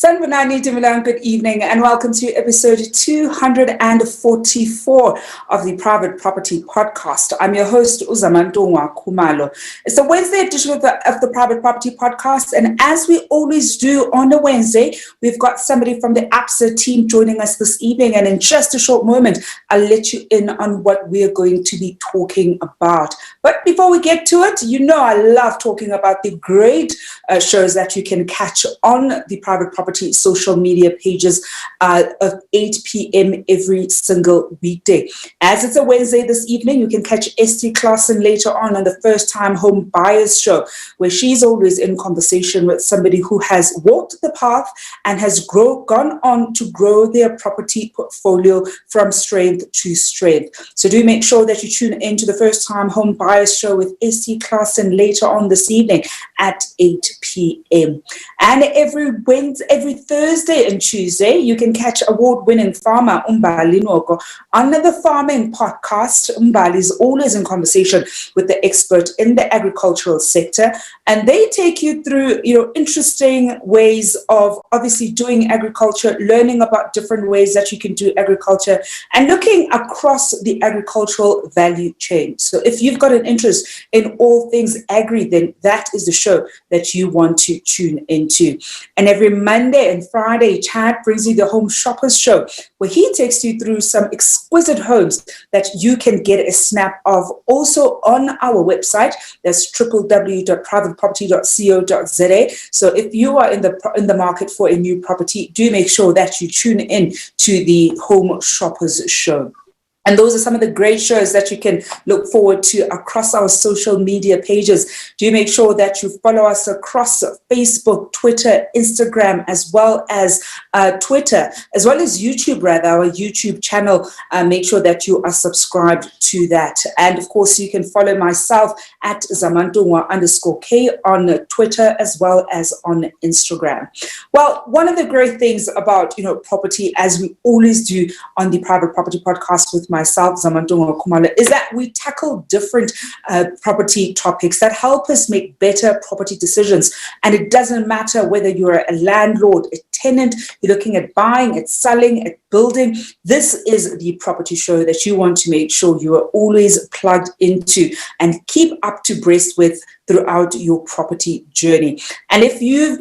Sanvanani Dimilan, good evening and welcome to episode 244 of the Private Property Podcast. I'm your host, Uzamantungwa Kumalo. It's a Wednesday edition of the Private Property Podcast, and as we always do on a Wednesday, we've got somebody from the Absa team joining us this evening, and in just a short moment, I'll let you in on what we're going to be talking about. But before we get to it, you know I love talking about the great shows that you can catch on the Private Property social media pages of 8 p.m. every single weekday. As it's a Wednesday this evening, you can catch St. Claassen later on the First Time Home Buyers Show, where she's always in conversation with somebody who has walked the path and has gone on to grow their property portfolio from strength to strength. So do make sure that you tune into the First Time Home Buyers Show with St. Claassen later on this evening at 8 p.m. And every Thursday and Tuesday, you can catch award-winning farmer Umbali Noko on the farming podcast. Umbali is always in conversation with the expert in the agricultural sector, and they take you through, interesting ways of obviously doing agriculture, learning about different ways that you can do agriculture, and looking across the agricultural value chain. So if you've got an interest in all things agri, then that is the show that you want to tune into. And every Monday and Friday, Chad brings you the Home Shoppers Show, where he takes you through some exquisite homes that you can get a snap of also on our website. That's www.privateproperty.co.za. So if you are in the market for a new property, do make sure that you tune in to the Home Shoppers Show. And those are some of the great shows that you can look forward to across our social media pages. Do make sure that you follow us across Facebook, Twitter, Instagram, as well as Twitter, as well as YouTube, our YouTube channel. Make sure that you are subscribed to that. And of course, you can follow myself at Zamantungwa_K on Twitter, as well as on Instagram. Well, one of the great things about, property, as we always do on the Private Property Podcast with myself, Zamantungwa Kumalo, is that we tackle different property topics that help us make better property decisions. And it doesn't matter whether you're a landlord, a tenant, you're looking at buying, at selling, at building. This is the property show that you want to make sure you are always plugged into and keep up to breast with throughout your property journey. And if you've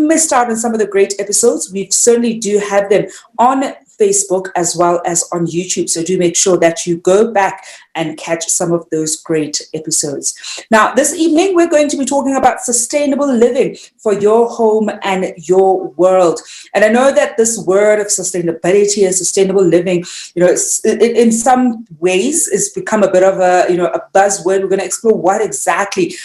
missed out on some of the great episodes, we certainly do have them on Facebook as well as on YouTube. So do make sure that you go back and catch some of those great episodes. Now, this evening, we're going to be talking about sustainable living for your home and your world. And I know that this word of sustainability and sustainable living, in some ways it's become a bit of a buzzword. We're going to explore what exactly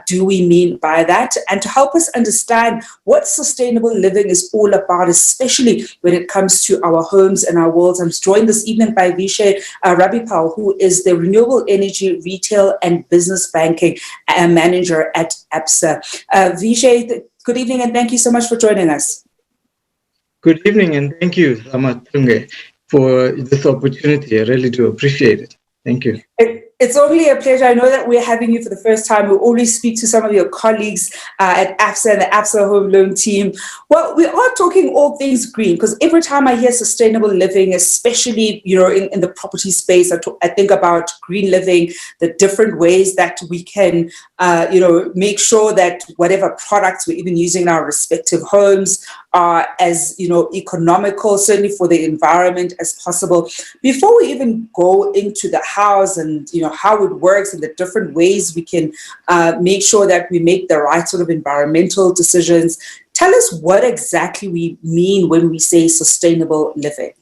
do we mean by that, and to help us understand what sustainable living is all about, especially when it comes to our homes and our worlds. I'm joined this evening by Vishay Rabbipal, who is the Renewable Energy Retail and Business Banking Manager at Absa. Vishay, good evening and thank you so much for joining us. Good evening and thank you, Amatunge, for this opportunity. I really do appreciate it. Thank you. It's only a pleasure. I know that we're having you for the first time. We always speak to some of your colleagues at Absa and the Absa Home Loan team. Well, we are talking all things green, because every time I hear sustainable living, especially in the property space, I think about green living, the different ways that we can make sure that whatever products we're even using in our respective homes are as economical, certainly for the environment, as possible. Before we even go into the house and how it works and the different ways we can make sure that we make the right sort of environmental decisions, tell us what exactly we mean when we say sustainable living.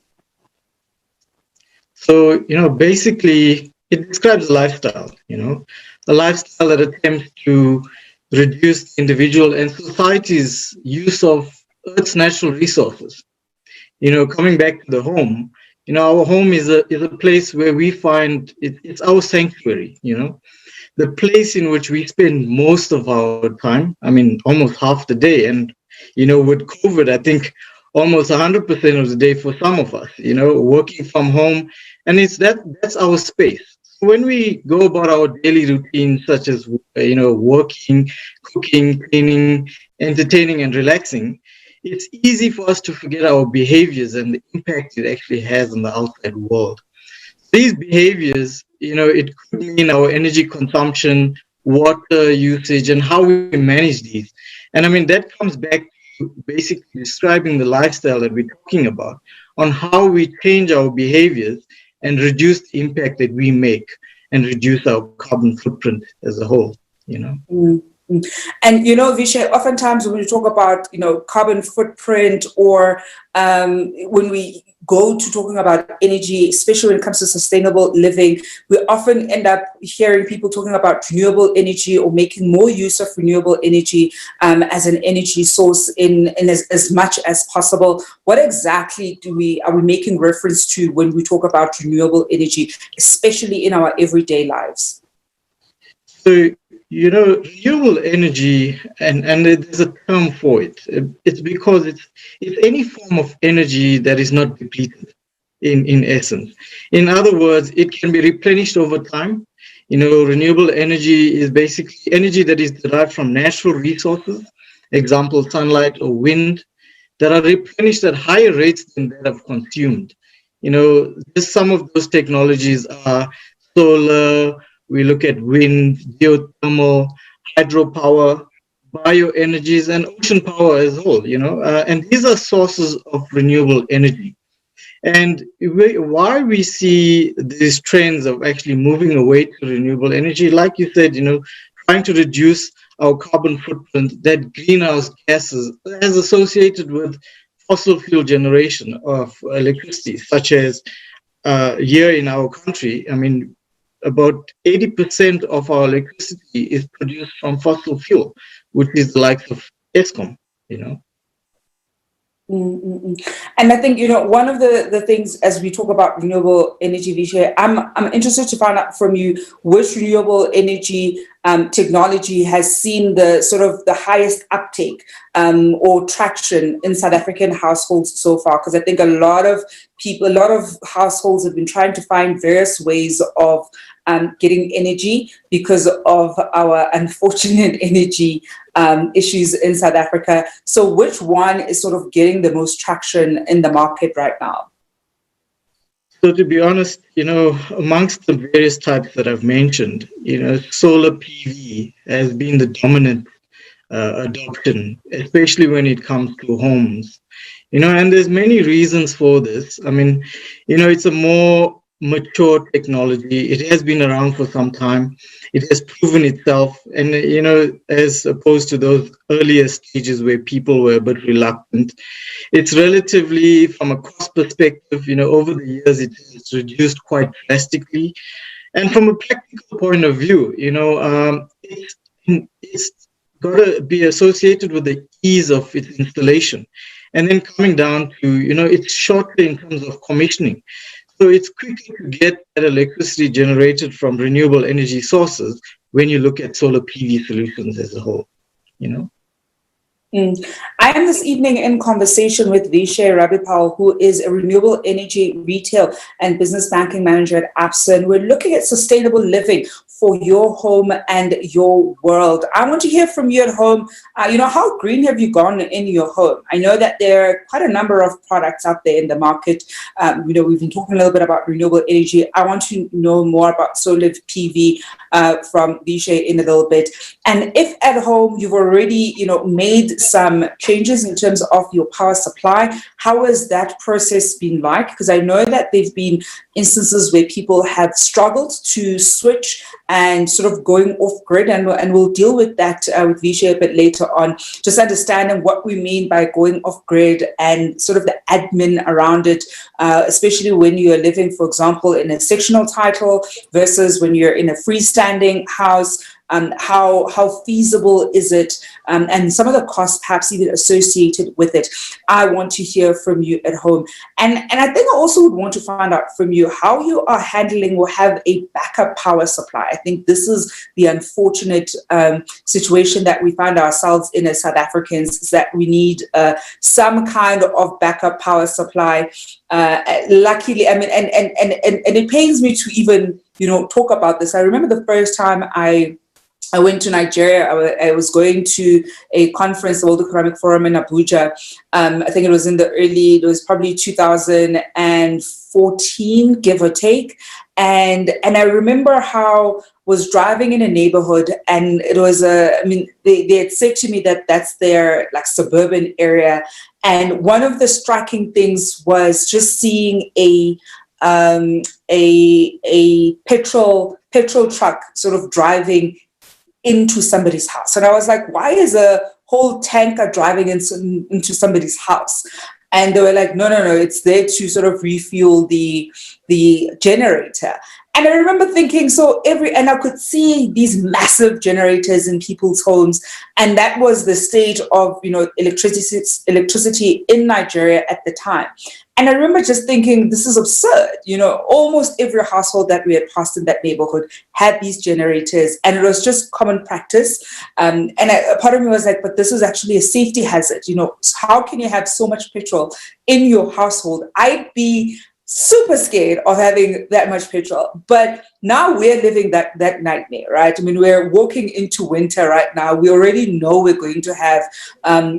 So, basically it describes a lifestyle, a lifestyle that attempts to reduce individual and society's use of Earth's natural resources. Coming back to the home, our home is a place where we find it's our sanctuary, the place in which we spend most of our time. I mean, almost half the day. And, with COVID, I think almost 100% of the day for some of us, working from home. And that's our space. When we go about our daily routines, such as, working, cooking, cleaning, entertaining, and relaxing, it's easy for us to forget our behaviors and the impact it actually has on the outside world. These behaviors, it could mean our energy consumption, water usage, and how we manage these. And I mean, that comes back to basically describing the lifestyle that we're talking about, on how we change our behaviors and reduce the impact that we make and reduce our carbon footprint as a whole. Mm, mm. And Vishay, oftentimes when we talk about carbon footprint, or when we go to talking about energy, especially when it comes to sustainable living, we often end up hearing people talking about renewable energy or making more use of renewable energy as an energy source in as much as possible. What exactly are we making reference to when we talk about renewable energy, especially in our everyday lives? So, renewable energy, and there's a term for it. It's because it's any form of energy that is not depleted in essence. In other words, it can be replenished over time. Renewable energy is basically energy that is derived from natural resources, example, sunlight or wind, that are replenished at higher rates than that of consumed. Just some of those technologies are solar. We look at wind, geothermal, hydropower, bioenergies, and ocean power as well. And these are sources of renewable energy. And why we see these trends of actually moving away to renewable energy, like you said, trying to reduce our carbon footprint, that greenhouse gases as associated with fossil fuel generation of electricity, such as here in our country. I mean, about 80% of our electricity is produced from fossil fuel, which is the likes of ESCOM. And I think, one of the things as we talk about renewable energy, Vishay, I'm interested to find out from you which renewable energy technology has seen the sort of the highest uptake or traction in South African households so far, because I think a lot of households have been trying to find various ways of getting energy because of our unfortunate energy issues in South Africa. So which one is sort of getting the most traction in the market right now? So to be honest, amongst the various types that I've mentioned, solar PV has been the dominant adoption, especially when it comes to homes. And there's many reasons for this. I mean, it's a more mature technology. It has been around for some time. It has proven itself. And, as opposed to those earlier stages where people were a bit reluctant, it's relatively, from a cost perspective, over the years, it has reduced quite drastically. And from a practical point of view, it's got to be associated with the ease of its installation. And then coming down to, it's shorter in terms of commissioning. So it's quicker to get that electricity generated from renewable energy sources when you look at solar PV solutions as a whole. I am this evening in conversation with Vishay Rabbipal, who is a renewable energy retail and business banking manager at Absa, and we're looking at sustainable living for your home and your world. I want to hear from you at home. How green have you gone in your home? I know that there are quite a number of products out there in the market. We've been talking a little bit about renewable energy. I want to know more about solar PV from Vishay in a little bit. And if at home you've already, made some changes in terms of your power supply, how has that process been like? Because I know that there've been instances where people have struggled to switch and sort of going off grid, and we'll deal with that with Vishay a bit later on, just understanding what we mean by going off grid and sort of the admin around it, especially when you're living, for example, in a sectional title versus when you're in a freestanding house. How feasible is it, and some of the costs perhaps even associated with it. I want to hear from you at home, and I think I also would want to find out from you how you are handling or have a backup power supply. I think this is the unfortunate situation that we find ourselves in as South Africans, is that we need some kind of backup power supply. Luckily, I mean, and it pains me to even talk about this. I remember the first time I I went to Nigeria. I was going to a conference, the World Economic Forum in Abuja. I think it was it was probably 2014, give or take. And I remember how was driving in a neighborhood, and it was they had said to me that that's their like suburban area. And one of the striking things was just seeing a petrol truck sort of driving into somebody's house. And I was like, why is a whole tanker driving into somebody's house? And they were like, no, it's there to sort of refuel the generator. And I remember thinking, and I could see these massive generators in people's homes. And that was the state of, electricity in Nigeria at the time. And I remember just thinking, this is absurd. Almost every household that we had passed in that neighborhood had these generators, and it was just common practice. Part of me was like, but this is actually a safety hazard. How can you have so much petrol in your household? I'd be super scared of having that much petrol. But now we're living that nightmare, right? I mean, we're walking into winter right now. We already know we're going to have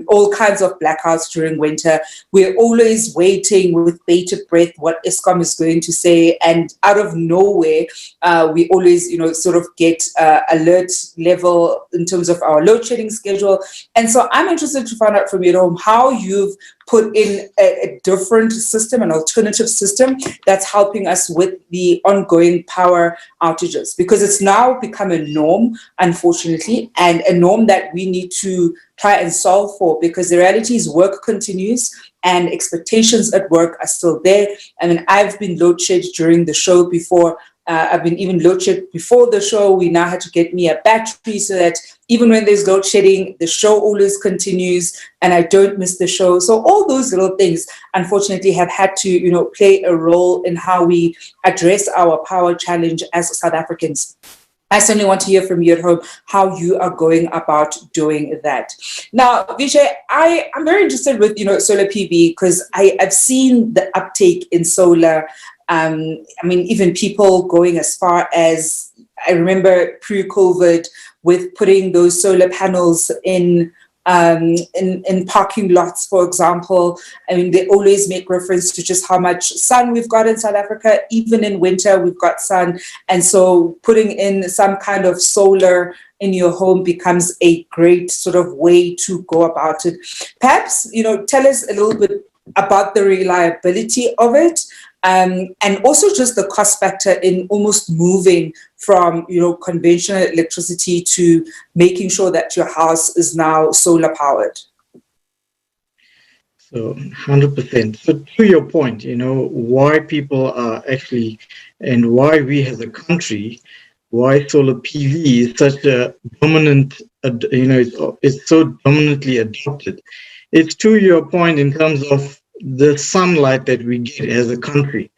all kinds of blackouts during winter. We're always waiting with bated breath what Eskom is going to say. And out of nowhere, we always, sort of get alert level in terms of our load shedding schedule. And so I'm interested to find out from you at home how you've put in a different system, an alternative system that's helping us with the ongoing power outages, because it's now become a norm, unfortunately, and a norm that we need to try and solve for, because the reality is work continues and expectations at work are still there. I mean, I've been load shed during the show before. I've been even load shed before the show. We now had to get me a battery so that even when there's load shedding, the show always continues and I don't miss the show. So all those little things, unfortunately, have had to, play a role in how we address our power challenge as South Africans. I certainly want to hear from you at home how you are going about doing that. Now, Vishay, I'm very interested with, solar PV, because I've seen the uptake in solar. Even people going as far as, I remember pre-COVID, with putting those solar panels in parking lots, for example. I mean, they always make reference to just how much sun we've got in South Africa. Even in winter, we've got sun. And so putting in some kind of solar in your home becomes a great sort of way to go about it. Perhaps, tell us a little bit about the reliability of it. And also just the cost factor in almost moving from, conventional electricity to making sure that your house is now solar powered. So 100%. So to your point, why people are actually, and why we as a country, why solar PV is such a dominant, it's so dominantly adopted. It's to your point in terms of the sunlight that we get as a country.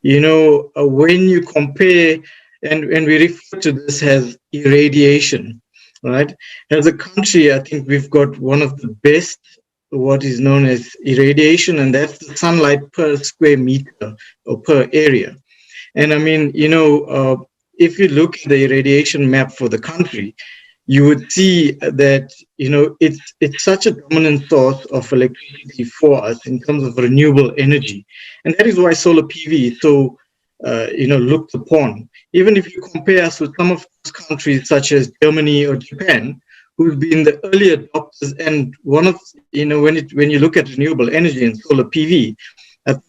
When you compare, and we refer to this as irradiation, right? As a country, I think we've got one of the best, what is known as irradiation, and that's the sunlight per square meter or per area. And I mean, if you look at the irradiation map for the country, you would see that, it's such a dominant source of electricity for us in terms of renewable energy. And that is why solar PV is so, looked upon. Even if you compare us with some of those countries such as Germany or Japan, who've been the early adopters, and one of, when you look at renewable energy and solar PV,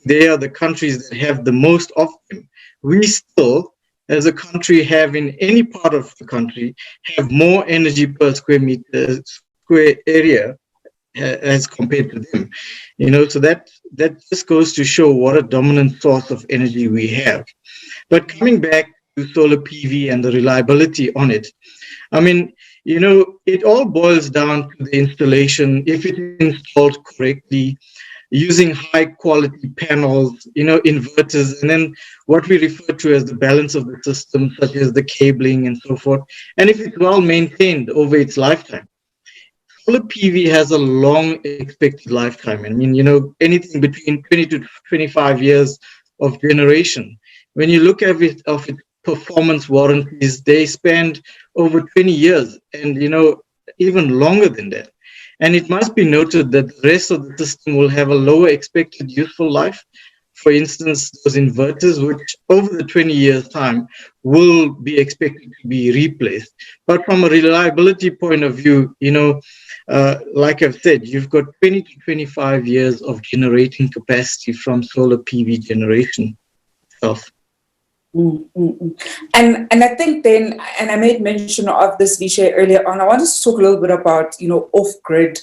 they are the countries that have the most of them. We still, as a country, have in any part of the country, have more energy per square area as compared to them. So that just goes to show what a dominant source of energy we have. But coming back to solar PV and the reliability on it, I mean, it all boils down to the installation. If it's installed correctly, using high quality panels, inverters, and then what we refer to as the balance of the system, such as the cabling and so forth. And if it's well maintained over its lifetime. Solar PV has a long expected lifetime. I mean, anything between 20 to 25 years of generation. When you look at it performance warranties. They spend over 20 years and, even longer than that. And it must be noted that the rest of the system will have a lower expected useful life. For instance, those inverters, which over the 20 years' time will be expected to be replaced. But from a reliability point of view, like I've said, you've got 20 to 25 years of generating capacity from solar PV generation itself. And I think then, and I made mention of this, Vishay, earlier on, I wanted to talk a little bit about, off-grid,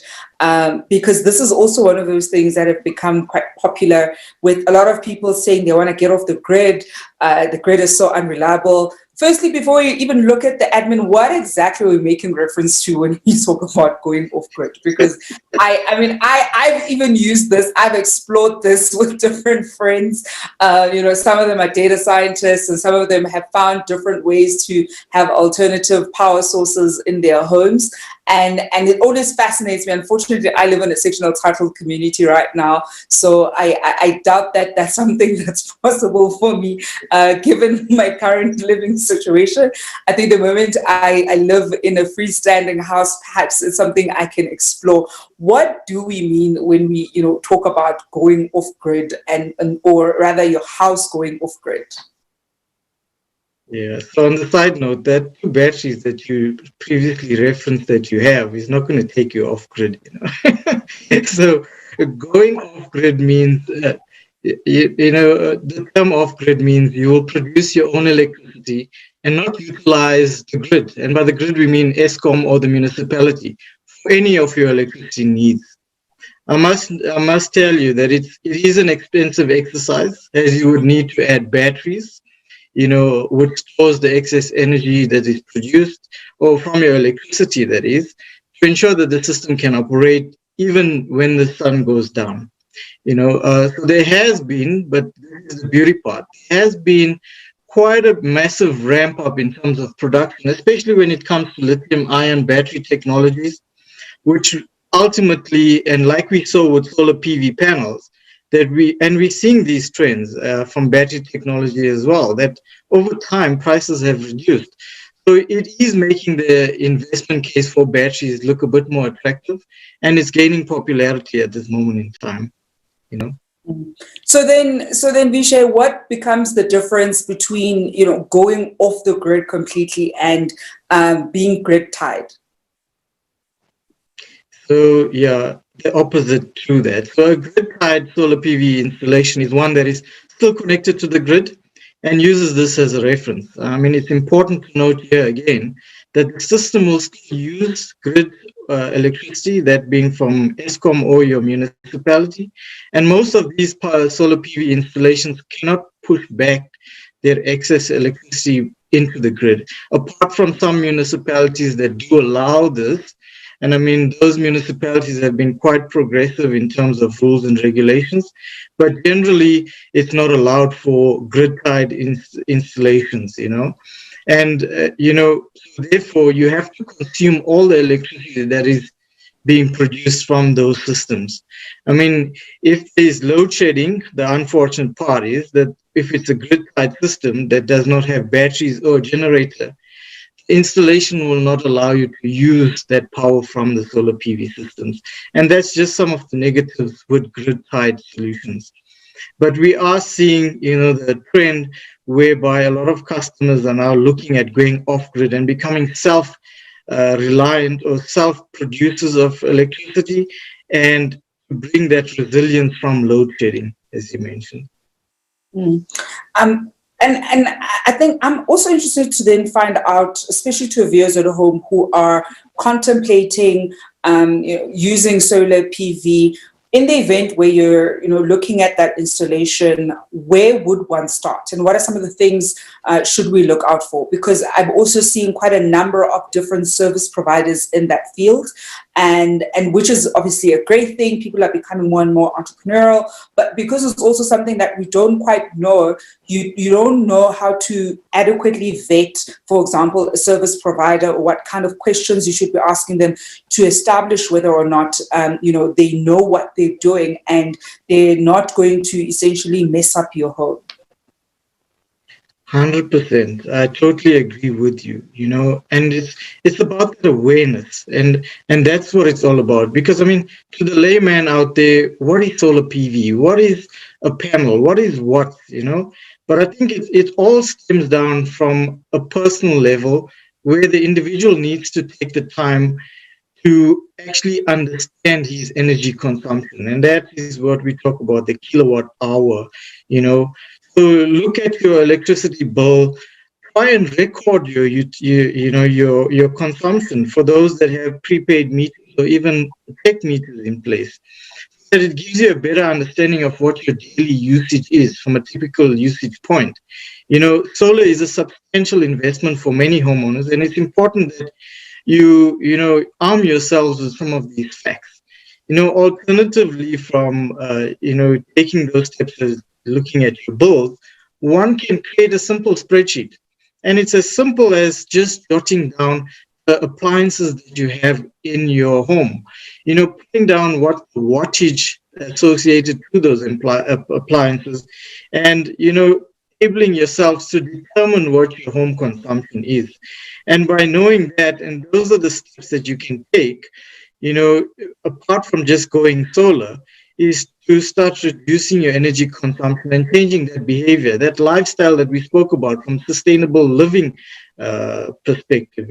because this is also one of those things that have become quite popular, with a lot of people saying they want to get off the grid. The grid is so unreliable. Firstly, before you even look at the admin, what exactly are we making reference to when you talk about going off grid? Because I've even used this, I've explored this with different friends. Some of them are data scientists, and some of them have found different ways to have alternative power sources in their homes. And it always fascinates me. Unfortunately, I live in a sectional title community right now, so I doubt that that's something that's possible for me, given my current living situation. I think the moment I live in a freestanding house, perhaps it's something I can explore. What do we mean when we, talk about going off grid, or rather your house going off grid? Yeah, so on the side note, that two batteries that you previously referenced that you have is not going to take you off grid, So going off grid means, the term off grid means you will produce your own electricity and not utilize the grid. And by the grid, we mean ESCOM or the municipality for any of your electricity needs. I must tell you that it is an expensive exercise, as you would need to add batteries, which stores the excess energy that is produced, or from your electricity, that is, to ensure that the system can operate even when the sun goes down. So there has been, but this is the beauty part, there has been quite a massive ramp up in terms of production, especially when it comes to lithium-ion battery technologies, which ultimately, and like we saw with solar PV panels, we're seeing these trends from battery technology as well, that over time prices have reduced. So it is making the investment case for batteries look a bit more attractive, and it's gaining popularity at this moment in time, So then, Vishay, what becomes the difference between, going off the grid completely and being grid tied? So yeah, the opposite to that. So a grid-tied solar PV installation is one that is still connected to the grid and uses this as a reference. It's important to note here again that the system will still use grid electricity, that being from ESCOM or your municipality. And most of these solar PV installations cannot push back their excess electricity into the grid, apart from some municipalities that do allow this. And those municipalities have been quite progressive in terms of rules and regulations, but generally it's not allowed for grid-tied installations, And, therefore you have to consume all the electricity that is being produced from those systems. If there's load shedding, the unfortunate part is that if it's a grid-tied system that does not have batteries or generator, installation will not allow you to use that power from the solar PV systems. And that's just some of the negatives with grid-tied solutions. But we are seeing, the trend whereby a lot of customers are now looking at going off-grid and becoming self-reliant or self-producers of electricity, and bring that resilience from load shedding, as you mentioned. And I think I'm also interested to then find out, especially to viewers at home who are contemplating using solar PV, in the event where you're looking at that installation, where would one start, and what are some of the things should we look out for? Because I'm also seeing quite a number of different service providers in that field, and which is obviously a great thing. People are becoming more and more entrepreneurial, but because it's also something that we don't quite know, you don't know how to adequately vet, for example, a service provider, or what kind of questions you should be asking them to establish whether or not they know what they're doing and they're not going to essentially mess up your home. 100%. I totally agree with you, and it's about that awareness, and that's what it's all about. Because I mean, to the layman out there, what is solar PV? What is a panel? What is what, But I think it all stems down from a personal level where the individual needs to take the time to actually understand his energy consumption. And that is what we talk about, the kilowatt hour, you know. So look at your electricity bill, try and record your consumption for those that have prepaid meters or even tech meters in place. That it gives you a better understanding of what your daily usage is from a typical usage point. Solar is a substantial investment for many homeowners, and it's important that you arm yourselves with some of these facts. Alternatively from taking those steps as looking at your bills, one can create a simple spreadsheet, and it's as simple as just jotting down the appliances that you have in your home. Putting down what the wattage associated to those appliances, and enabling yourselves to determine what your home consumption is. And by knowing that, and those are the steps that you can take, apart from just going solar, is to start reducing your energy consumption and changing that behavior, that lifestyle that we spoke about from sustainable living perspective,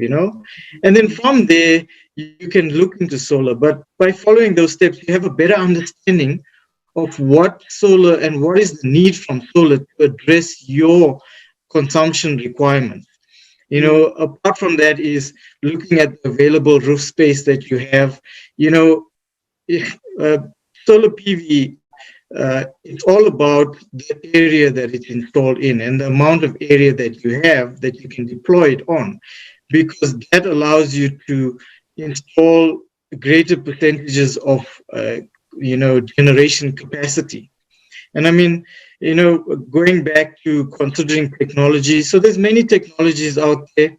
And then from there, you can look into solar. But by following those steps, you have a better understanding of what solar and what is the need from solar to address your consumption requirements. Apart from that is looking at the available roof space that you have. Solar PV, it's all about the area that it's installed in and the amount of area that you have that you can deploy it on, because that allows you to install greater percentages of generation capacity. And I mean, going back to considering technology, so there's many technologies out there,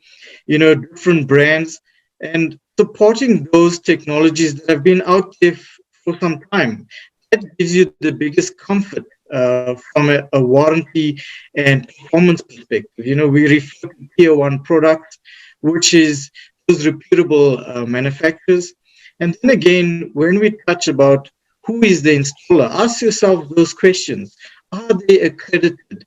different brands, and supporting those technologies that have been out there for some time. That gives you the biggest comfort from a warranty and performance perspective. We refer to tier one products, which is those reputable manufacturers. And then again, when we touch about who is the installer, ask yourself those questions. Are they accredited?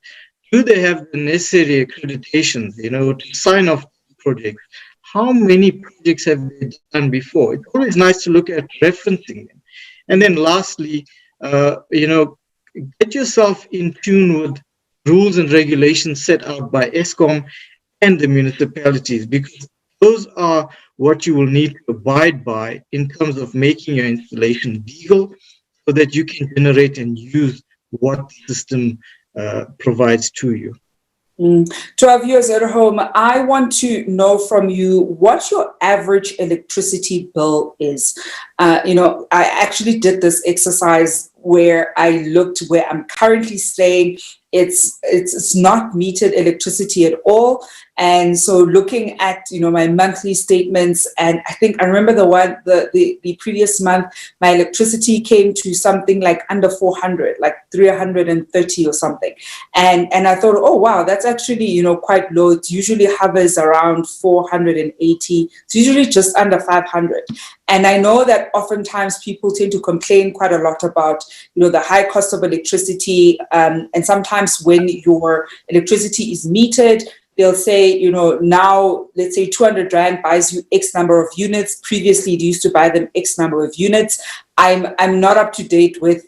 Do they have the necessary accreditations, to sign off projects? How many projects have they done before? It's always nice to look at referencing them. And then lastly, get yourself in tune with rules and regulations set out by ESCOM and the municipalities, because those are what you will need to abide by in terms of making your installation legal, so that you can generate and use what the system provides to you. To our viewers at home, I want to know from you what your average electricity bill is. I actually did this exercise where I looked where I'm currently staying. It's not metered electricity at all. And so looking at, my monthly statements, and I think I remember the previous month, my electricity came to something like under 400, like 330 or something. And I thought, oh, wow, that's actually, quite low. It usually hovers around 480. It's usually just under 500. And I know that oftentimes people tend to complain quite a lot about, the high cost of electricity. And sometimes when your electricity is metered, they'll say, now let's say 200 Rand buys you X number of units. Previously, they used to buy them X number of units. I'm not up to date with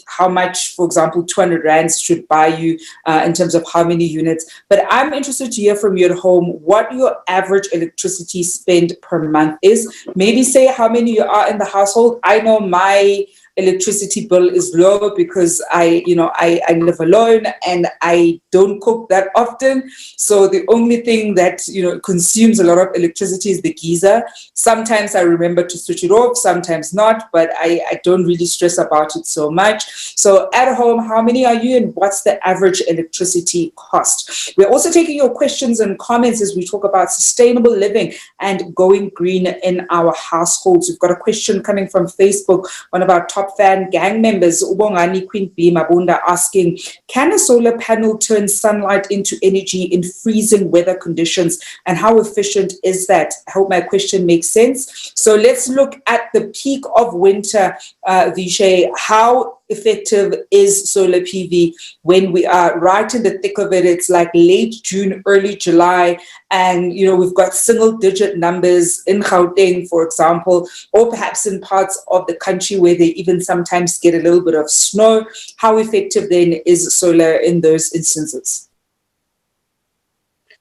how much, for example, 200 Rands should buy you in terms of how many units. But I'm interested to hear from you at home what your average electricity spend per month is. Maybe say how many you are in the household. I know my electricity bill is low because I live alone and I don't cook that often. So the only thing that, consumes a lot of electricity is the geyser. Sometimes I remember to switch it off, sometimes not, but I don't really stress about it so much. So at home, how many are you and what's the average electricity cost? We're also taking your questions and comments as we talk about sustainable living and going green in our households. We've got a question coming from Facebook, one of our top top fan gang members, Ubongani Queen B Mabunda, asking, can a solar panel turn sunlight into energy in freezing weather conditions? And how efficient is that? I hope my question makes sense. So let's look at the peak of winter, Vishay. How effective is solar PV when we are right in the thick of it? It's like late June, early July, and we've got single-digit numbers in Gauteng, for example, or perhaps in parts of the country where they even sometimes get a little bit of snow. How effective then is solar in those instances?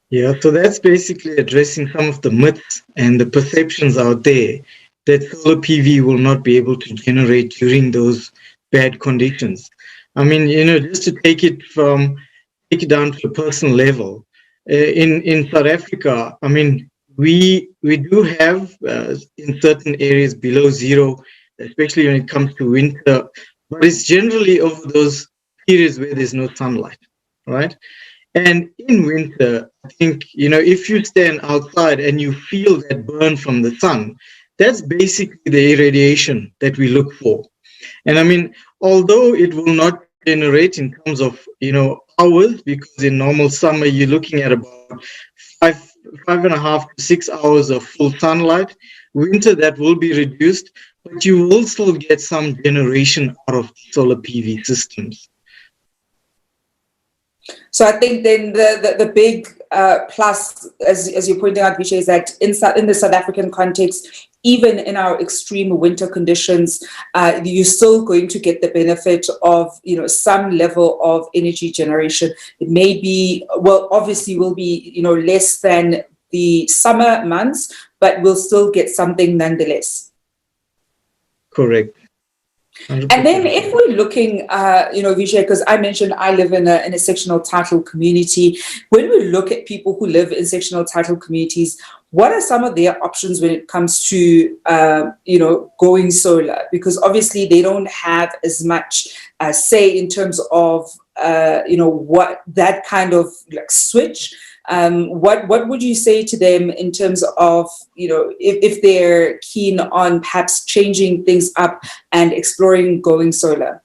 Yeah, so that's basically addressing some of the myths and the perceptions out there that solar PV will not be able to generate during those bad conditions. I mean, just to take it down to a personal level, in South Africa, I mean, we do have in certain areas below zero, especially when it comes to winter, but it's generally over those periods where there's no sunlight, right? And in winter, I think, if you stand outside and you feel that burn from the sun, that's basically the irradiation that we look for. And I mean, although it will not generate in terms of, hours, because in normal summer, you're looking at about 5.5 to 6 hours of full sunlight. Winter, that will be reduced, but you will still get some generation out of solar PV systems. So I think then the big plus, as you're pointing out, Vishay, is that in the South African context, even in our extreme winter conditions, you're still going to get the benefit of some level of energy generation. It may be, well, obviously will be less than the summer months, but we'll still get something nonetheless. Correct. 100%. And then if we're looking, Vishay, because I mentioned I live in a sectional title community. When we look at people who live in sectional title communities, what are some of their options when it comes to, going solar? Because obviously they don't have as much say in terms of, what that kind of like switch. What would you say to them in terms of, if they're keen on perhaps changing things up and exploring going solar?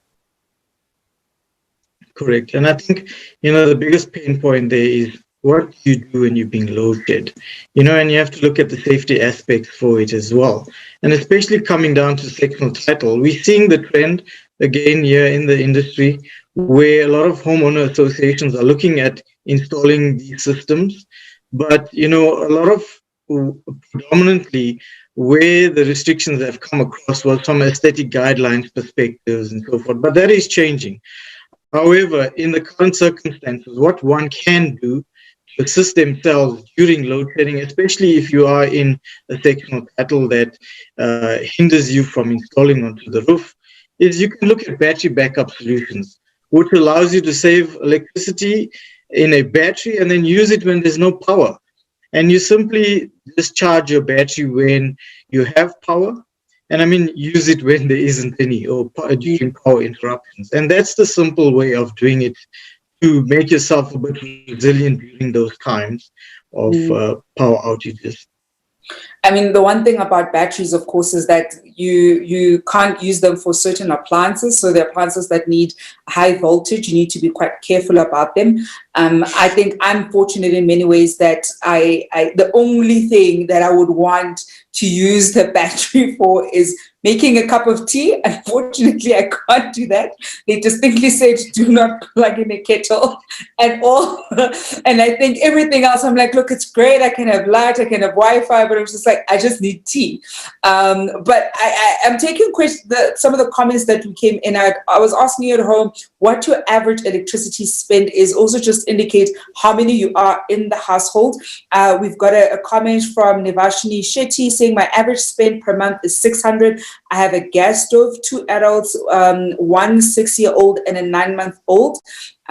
Correct. And I think, the biggest pain point there is what you do when you're being loaded, and you have to look at the safety aspects for it as well. And especially coming down to sectional title, we're seeing the trend again here in the industry where a lot of homeowner associations are looking at installing these systems. But, a lot of predominantly where the restrictions have come across was from aesthetic guidelines perspectives and so forth. But that is changing. However, in the current circumstances, what one can do to assist themselves during load shedding, especially if you are in a sectional title that hinders you from installing onto the roof, is you can look at battery backup solutions, which allows you to save electricity in a battery and then use it when there's no power. And you simply discharge your battery when you have power. And I mean, use it when there isn't any or during power interruptions. And that's the simple way of doing it to make yourself a bit resilient during those times of power outages. I mean, the one thing about batteries, of course, is that you can't use them for certain appliances. So the appliances that need high voltage, you need to be quite careful about them. I think I'm fortunate in many ways that the only thing that I would want to use the battery for is making a cup of tea. Unfortunately, I can't do that. They distinctly said, do not plug in a kettle at all. And I think everything else, I'm like, look, it's great. I can have light, I can have Wi-Fi, but I'm just like, I just need tea. But I'm taking some of the comments that came in. I was asking you at home what your average electricity spend is. Also just indicate how many you are in the household. We've got a comment from Nivashini Shetty saying my average spend per month is 600. I have a gas stove, 2 adults, 1 6-year-old and a 9-month-old.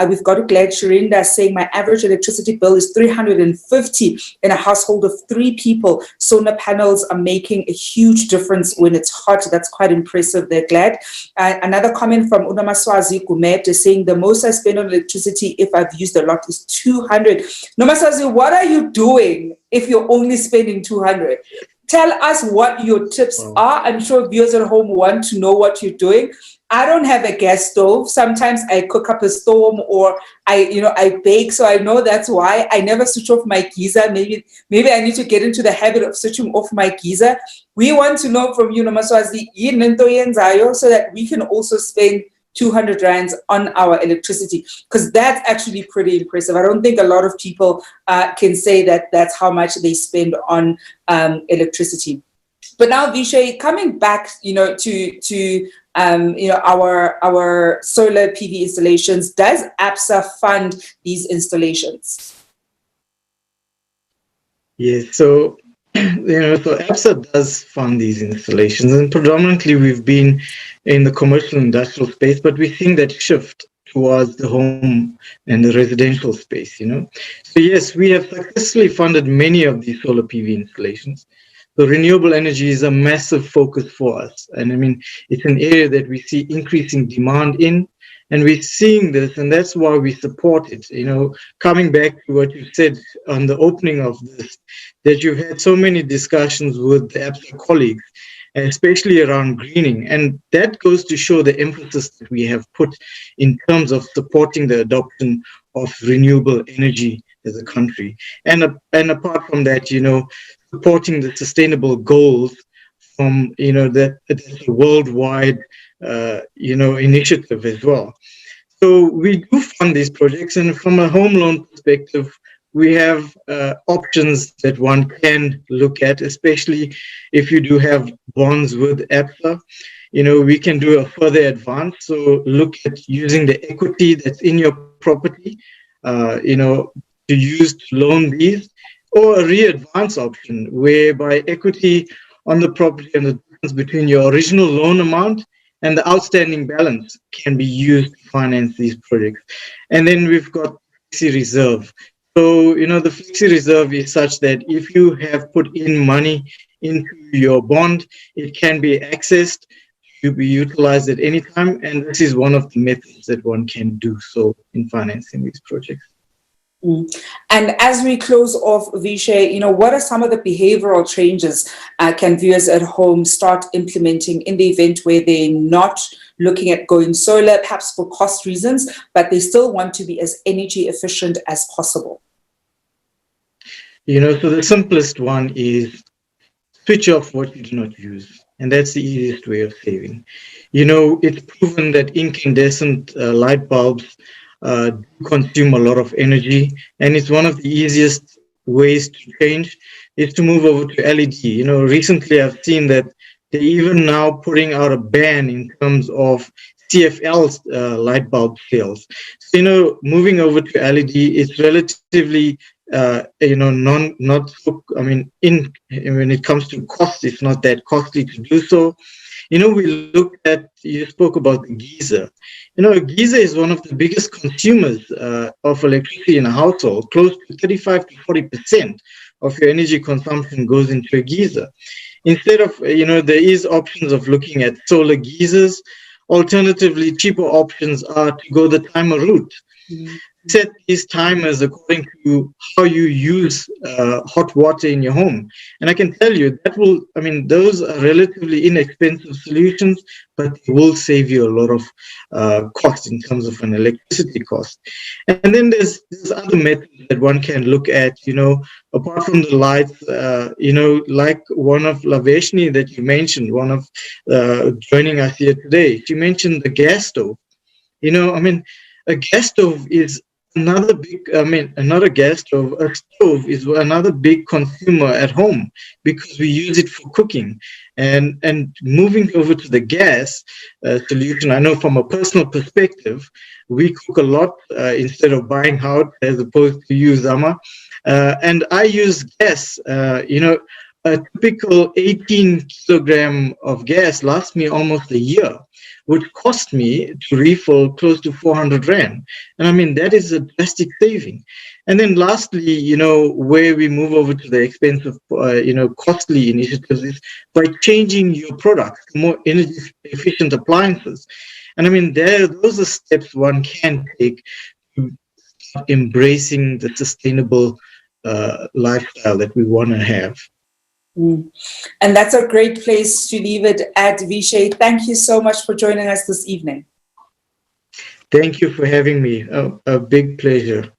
We've got a Glad Shirinda saying my average electricity bill is 350 in a household of 3 people. Solar panels are making a huge difference when it's hot. That's quite impressive there, Glad. Another comment from Unamaswazi Gumet is saying the most I spend on electricity if I've used a lot is 200. Unamaswazi, what are you doing if you're only spending 200? Tell us what your tips are. I'm sure viewers at home want to know what you're doing. I don't have a gas stove. Sometimes I cook up a storm, or I bake. So I know that's why I never switch off my geyser. Maybe I need to get into the habit of switching off my geyser. We want to know from you, Nomaswazi, so that we can also spend 200 rands on our electricity, because that's actually pretty impressive. I don't think a lot of people can say that that's how much they spend on electricity. But now, Vishay, coming back, to our solar PV installations, does Absa fund these installations? Yes, so so Absa does fund these installations, and predominantly we've been in the commercial industrial space, but we're seeing that shift towards the home and the residential space. So yes, we have successfully funded many of these solar PV installations. So renewable energy is a massive focus for us, and I mean it's an area that we see increasing demand in, and we're seeing this, and that's why we support it. Coming back to what you said on the opening of this, that you've had so many discussions with the Absa colleagues, especially around greening. And that goes to show the emphasis that we have put in terms of supporting the adoption of renewable energy as a country. And apart from that, supporting the sustainable goals from, the worldwide, initiative as well. So we do fund these projects, and from a home loan perspective, we have options that one can look at, especially if you do have bonds with Absa. We can do a further advance. So look at using the equity that's in your property, to use to loan these, or a re-advance option whereby equity on the property and the difference between your original loan amount and the outstanding balance can be used to finance these projects. And then we've got flexi reserve. So, the flexi reserve is such that if you have put in money into your bond, it can be accessed to be utilized at any time. And this is one of the methods that one can do so in financing these projects. And as we close off, Vishay, what are some of the behavioral changes can viewers at home start implementing in the event where they're not looking at going solar, perhaps for cost reasons, but they still want to be as energy efficient as possible? So the simplest one is switch off what you do not use. And that's the easiest way of saving. It's proven that incandescent light bulbs do consume a lot of energy, and it's one of the easiest ways to change is to move over to LED. Recently I've seen that they're even now putting out a ban in terms of CFL light bulb sales. So, moving over to LED is relatively not so, when it comes to cost, it's not that costly to do so. We looked at, you spoke about the geyser. A geyser is one of the biggest consumers of electricity in a household. Close to 35 to 40% of your energy consumption goes into a geyser. Instead of, there is options of looking at solar geysers. Alternatively, cheaper options are to go the timer route. Set these timers according to how you use hot water in your home. And I can tell you that those are relatively inexpensive solutions, but they will save you a lot of cost in terms of an electricity cost. And then there's other methods that one can look at, apart from the lights, like one of Laveshni that you mentioned, one of joining us here today. She mentioned the gas stove. A gas stove is another gas stove. A stove is another big consumer at home because we use it for cooking. And moving over to the gas solution, I know from a personal perspective, we cook a lot instead of buying out as opposed to use Zama. And I use gas. A typical 18 kilogram of gas lasts me almost a year, would cost me to refill close to 400 Rand. And that is a drastic saving. And then lastly, where we move over to the expensive, costly initiatives is by changing your products to more energy efficient appliances. And those are steps one can take to start embracing the sustainable lifestyle that we want to have. And that's a great place to leave it at. Vishay, thank you so much for joining us this evening. Thank you for having me. A big pleasure.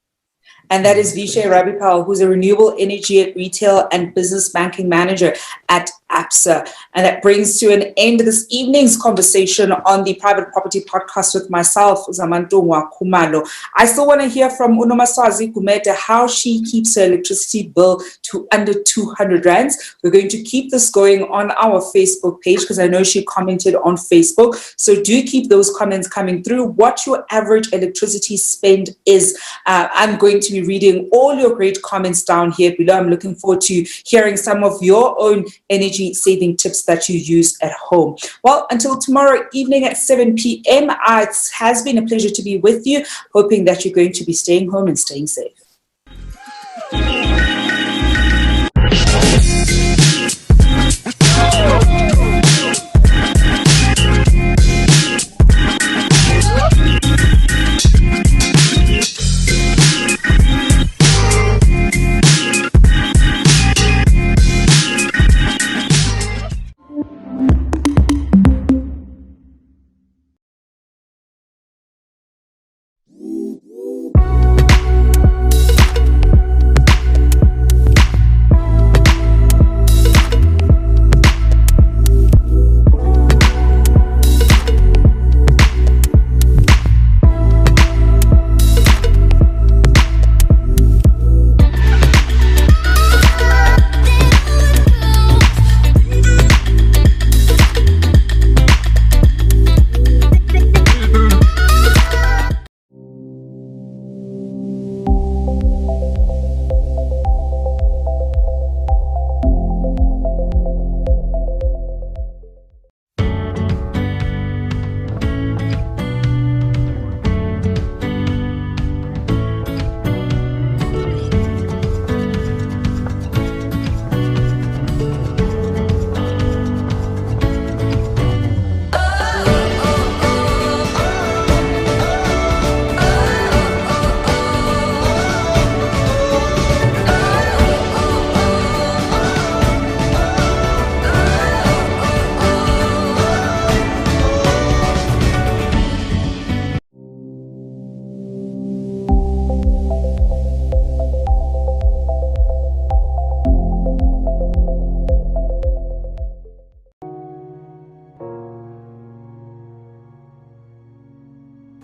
And that is Vishay Rabbipal, who's a renewable energy at retail and business banking manager at Absa. And that brings to an end this evening's conversation on the Private Property Podcast with myself, Zamantungwa Khumalo. I still want to hear from Unomaswazi Gumede how she keeps her electricity bill to under 200 rands. We're going to keep this going on our Facebook page because I know she commented on Facebook. So do keep those comments coming through. What your average electricity spend is. I'm going to be reading all your great comments down here below. I'm looking forward to hearing some of your own energy saving tips that you use at home. Well, until tomorrow evening at 7 p.m., it has been a pleasure to be with you, hoping that you're going to be staying home and staying safe.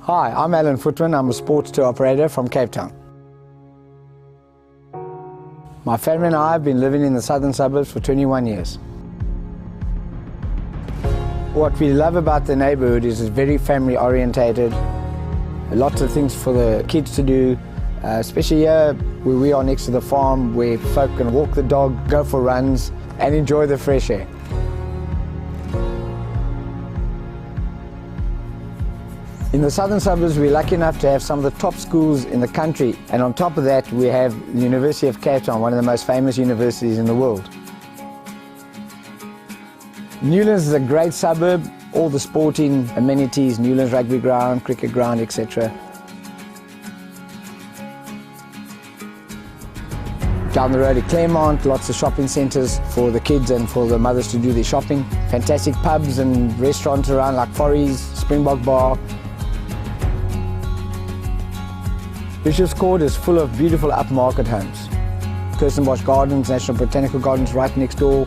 Hi, I'm Alan Footman. I'm a sports tour operator from Cape Town. My family and I have been living in the southern suburbs for 21 years. What we love about the neighborhood is it's very family orientated. Lots of things for the kids to do, especially here where we are next to the farm where folk can walk the dog, go for runs and enjoy the fresh air. In the southern suburbs, we're lucky enough to have some of the top schools in the country, and on top of that, we have the University of Cape Town, one of the most famous universities in the world. Newlands is a great suburb, all the sporting amenities, Newlands rugby ground, cricket ground, etc. Down the road at Claremont, lots of shopping centres for the kids and for the mothers to do their shopping. Fantastic pubs and restaurants around like Forries, Springbok Bar. Bishop's Court is full of beautiful upmarket homes. Kirstenbosch Gardens, National Botanical Gardens right next door.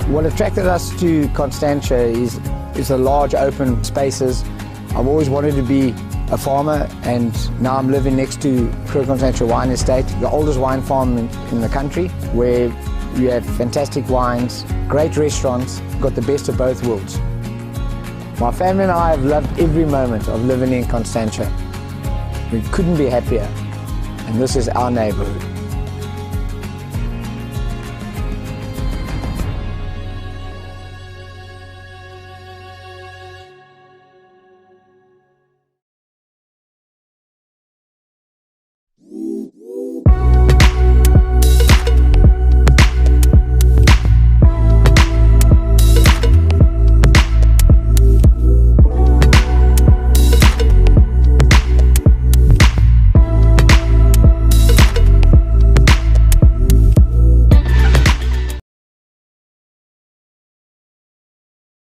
What attracted us to Constantia is the large open spaces. I've always wanted to be a farmer, and now I'm living next to Kruger Constantia Wine Estate, the oldest wine farm in the country, where you have fantastic wines, great restaurants, got the best of both worlds. My family and I have loved every moment of living in Constantia. We couldn't be happier, and this is our neighborhood.